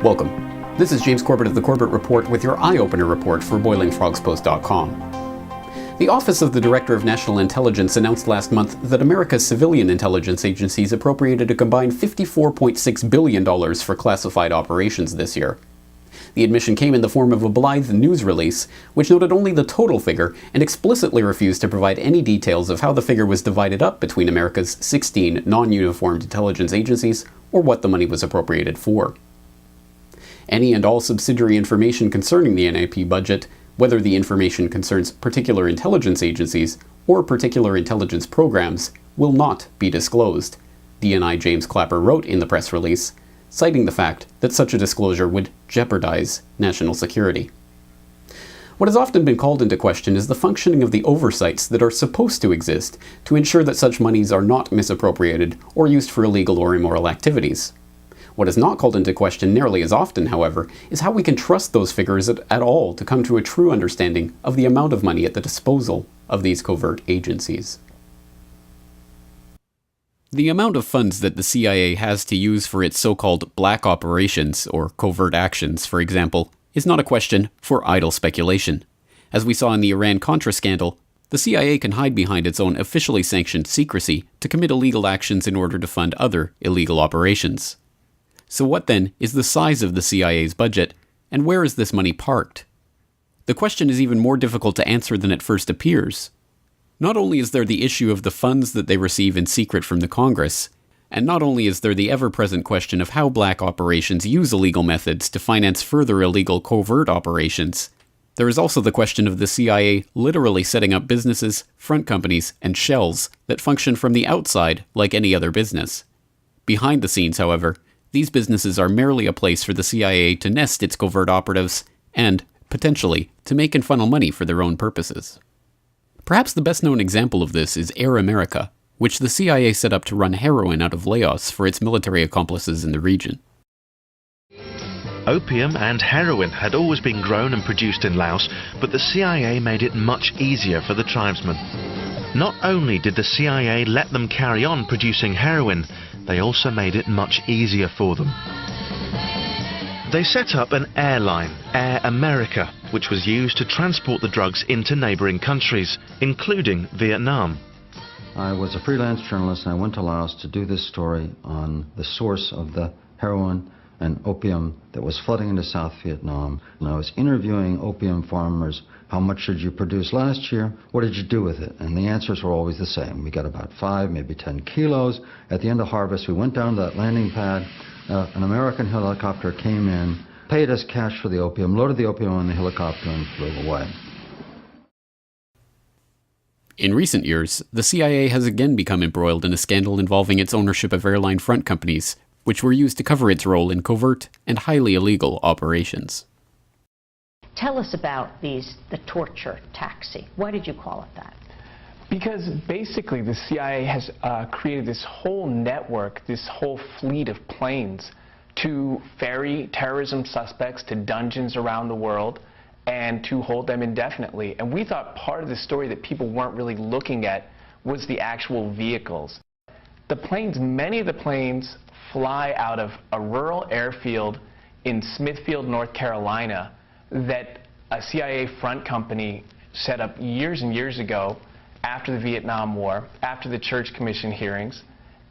Welcome. This is James Corbett of the Corbett Report with your eye-opener report for BoilingFrogsPost.com. The Office of the Director of National Intelligence announced last month that America's civilian intelligence agencies appropriated a combined $54.6 billion for classified operations this year. The admission came in the form of a blithe news release, which noted only the total figure and explicitly refused to provide any details of how the figure was divided up between America's 16 non-uniformed intelligence agencies or what the money was appropriated for. Any and all subsidiary information concerning the NIP budget, whether the information concerns particular intelligence agencies or particular intelligence programs, will not be disclosed, DNI James Clapper wrote in the press release, citing the fact that such a disclosure would jeopardize national security. What has often been called into question is the functioning of the oversights that are supposed to exist to ensure that such monies are not misappropriated or used for illegal or immoral activities. What is not called into question nearly as often, however, is how we can trust those figures at all to come to a true understanding of the amount of money at the disposal of these covert agencies. The amount of funds that the CIA has to use for its so-called black operations, or covert actions, for example, is not a question for idle speculation. As we saw in the Iran-Contra scandal, the CIA can hide behind its own officially sanctioned secrecy to commit illegal actions in order to fund other illegal operations. So what then is the size of the CIA's budget, and where is this money parked? The question is even more difficult to answer than it first appears. Not only is there the issue of the funds that they receive in secret from the Congress, and not only is there the ever-present question of how black operations use illegal methods to finance further illegal covert operations, there is also the question of the CIA literally setting up businesses, front companies, and shells that function from the outside like any other business. Behind the scenes, however, these businesses are merely a place for the CIA to nest its covert operatives and, potentially, to make and funnel money for their own purposes. Perhaps the best-known example of this is Air America, which the CIA set up to run heroin out of Laos for its military accomplices in the region. Opium and heroin had always been grown and produced in Laos, but the CIA made it much easier for the tribesmen. Not only did the CIA let them carry on producing heroin, they also made it much easier for them. They set up an airline, Air America, which was used to transport the drugs into neighboring countries, including Vietnam. I was a freelance journalist and I went to Laos to do this story on the source of the heroin and opium that was flooding into South Vietnam. And I was interviewing opium farmers. How much did you produce last year? What did you do with it? And the answers were always the same. We got about 5, maybe 10 kilos. At the end of harvest, we went down to that landing pad. An American helicopter came in, paid us cash for the opium, loaded the opium on the helicopter, and flew away. In recent years, the CIA has again become embroiled in a scandal involving its ownership of airline front companies, which were used to cover its role in covert and highly illegal operations. Tell us about the torture taxi. Why did you call it that? Because basically the CIA has created this whole network, this whole fleet of planes to ferry terrorism suspects to dungeons around the world and to hold them indefinitely. And we thought part of the story that people weren't really looking at was the actual vehicles. The planes, many of the planes fly out of a rural airfield in Smithfield, North Carolina, that a CIA front company set up years and years ago after the Vietnam War, after the Church Commission hearings,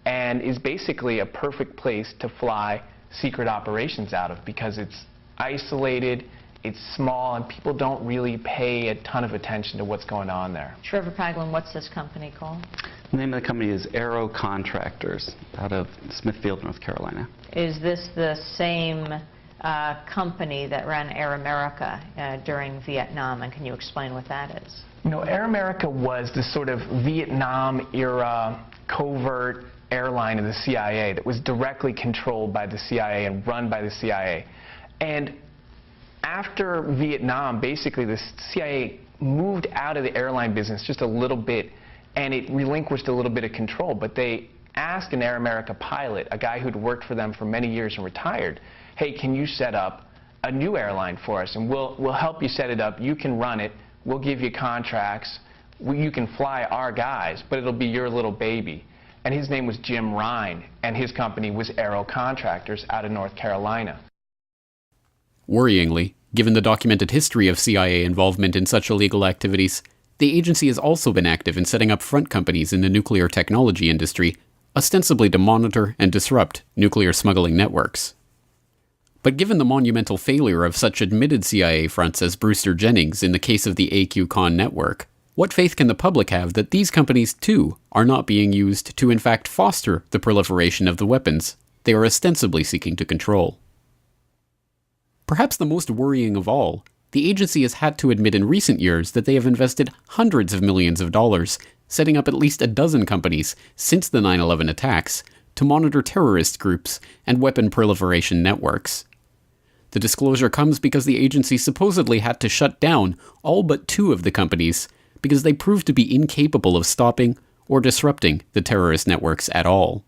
and is basically a perfect place to fly secret operations out of because it's isolated, it's small, and people don't really pay a ton of attention to what's going on there. Trevor Paglin, what's this company called? The name of the company is Aero Contractors out of Smithfield, North Carolina. Is this the same company that ran Air America during Vietnam, and can you explain what that is? You know, Air America was the sort of Vietnam-era covert airline of the CIA that was directly controlled by the CIA and run by the CIA. And after Vietnam, basically the CIA moved out of the airline business just a little bit, and it relinquished a little bit of control. But they asked an Air America pilot, a guy who'd worked for them for many years and retired, hey, can you set up a new airline for us? And we'll help you set it up. You can run it. We'll give you contracts. You can fly our guys, but it'll be your little baby. And his name was Jim Ryan, and his company was Aero Contractors out of North Carolina. Worryingly, given the documented history of CIA involvement in such illegal activities, the agency has also been active in setting up front companies in the nuclear technology industry, ostensibly to monitor and disrupt nuclear smuggling networks. But given the monumental failure of such admitted CIA fronts as Brewster Jennings in the case of the AQ-Con network, what faith can the public have that these companies, too, are not being used to in fact foster the proliferation of the weapons they are ostensibly seeking to control? Perhaps the most worrying of all, the agency has had to admit in recent years that they have invested hundreds of millions of dollars, setting up at least a dozen companies since the 9/11 attacks, to monitor terrorist groups and weapon proliferation networks. The disclosure comes because the agency supposedly had to shut down all but 2 of the companies because they proved to be incapable of stopping or disrupting the terrorist networks at all.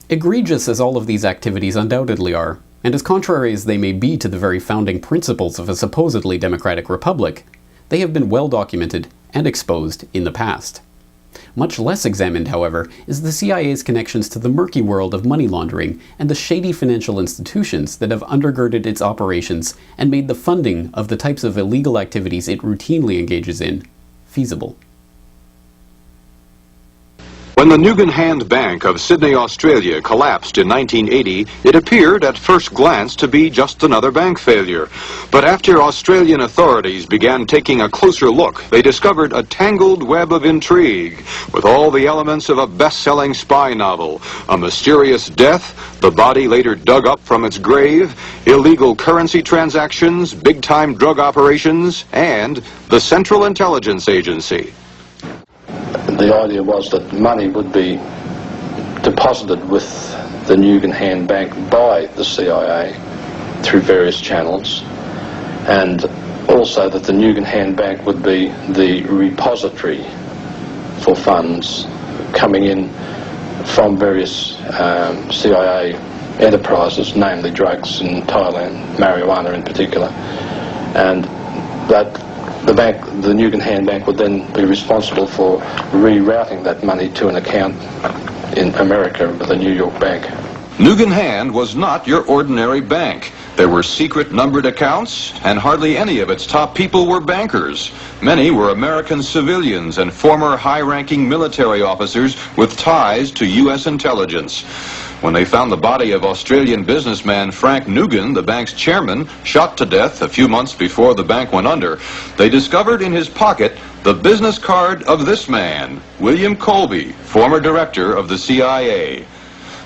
Egregious as all of these activities undoubtedly are, and as contrary as they may be to the very founding principles of a supposedly democratic republic, they have been well documented and exposed in the past. Much less examined, however, is the CIA's connections to the murky world of money laundering and the shady financial institutions that have undergirded its operations and made the funding of the types of illegal activities it routinely engages in feasible. When the Nugan Hand Bank of Sydney, Australia collapsed in 1980, it appeared at first glance to be just another bank failure. But after Australian authorities began taking a closer look, they discovered a tangled web of intrigue with all the elements of a best-selling spy novel: a mysterious death, the body later dug up from its grave, illegal currency transactions, big-time drug operations, and the Central Intelligence Agency. The idea was that money would be deposited with the Nugan Hand Bank by the CIA through various channels, and also that the Nugan Hand Bank would be the repository for funds coming in from various CIA enterprises, namely drugs in Thailand, marijuana in particular, and that the Nugan Hand Bank would then be responsible for rerouting that money to an account in America with the New York Bank. Nugan Hand was not your ordinary bank. There were secret numbered accounts, and hardly any of its top people were bankers. Many were American civilians and former high-ranking military officers with ties to U.S. intelligence. When they found the body of Australian businessman Frank Nugan, the bank's chairman, shot to death a few months before the bank went under, they discovered in his pocket the business card of this man, William Colby, former director of the CIA.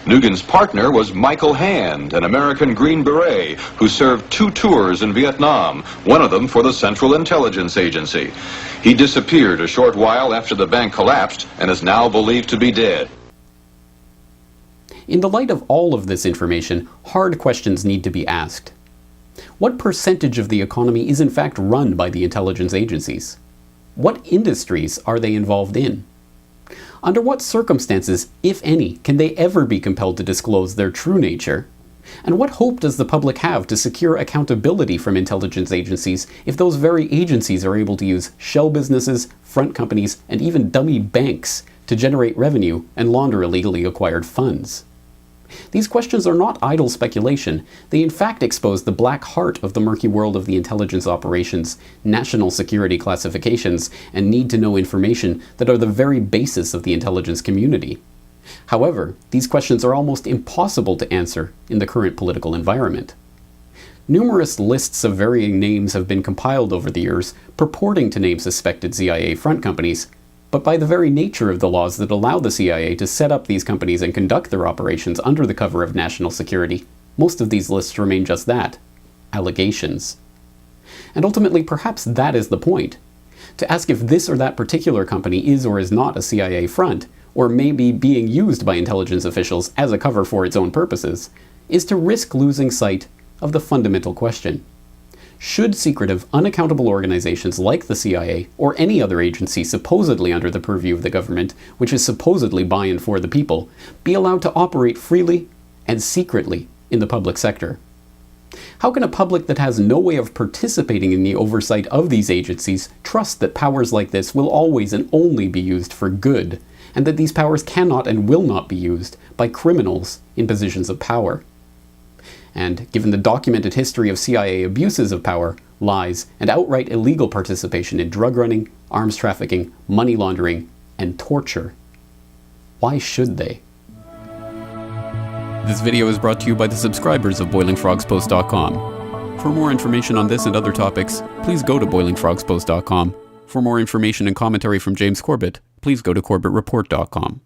Nugan's partner was Michael Hand, an American Green Beret who served 2 tours in Vietnam, one of them for the Central Intelligence Agency. He disappeared a short while after the bank collapsed and is now believed to be dead. In the light of all of this information, hard questions need to be asked. What percentage of the economy is in fact run by the intelligence agencies? What industries are they involved in? Under what circumstances, if any, can they ever be compelled to disclose their true nature? And what hope does the public have to secure accountability from intelligence agencies if those very agencies are able to use shell businesses, front companies, and even dummy banks to generate revenue and launder illegally acquired funds? These questions are not idle speculation. They in fact expose the black heart of the murky world of the intelligence operations, national security classifications, and need-to-know information that are the very basis of the intelligence community. However, these questions are almost impossible to answer in the current political environment. Numerous lists of varying names have been compiled over the years purporting to name suspected CIA front companies, but by the very nature of the laws that allow the CIA to set up these companies and conduct their operations under the cover of national security, most of these lists remain just that: allegations. And ultimately, perhaps that is the point. To ask if this or that particular company is or is not a CIA front, or may be being used by intelligence officials as a cover for its own purposes, is to risk losing sight of the fundamental question. Should secretive, unaccountable organizations like the CIA or any other agency supposedly under the purview of the government, which is supposedly by and for the people, be allowed to operate freely and secretly in the public sector? How can a public that has no way of participating in the oversight of these agencies trust that powers like this will always and only be used for good, and that these powers cannot and will not be used by criminals in positions of power? And given the documented history of CIA abuses of power, lies, and outright illegal participation in drug running, arms trafficking, money laundering, and torture, why should they? This video is brought to you by the subscribers of BoilingFrogsPost.com. For more information on this and other topics, please go to BoilingFrogsPost.com. For more information and commentary from James Corbett, please go to corbettreport.com.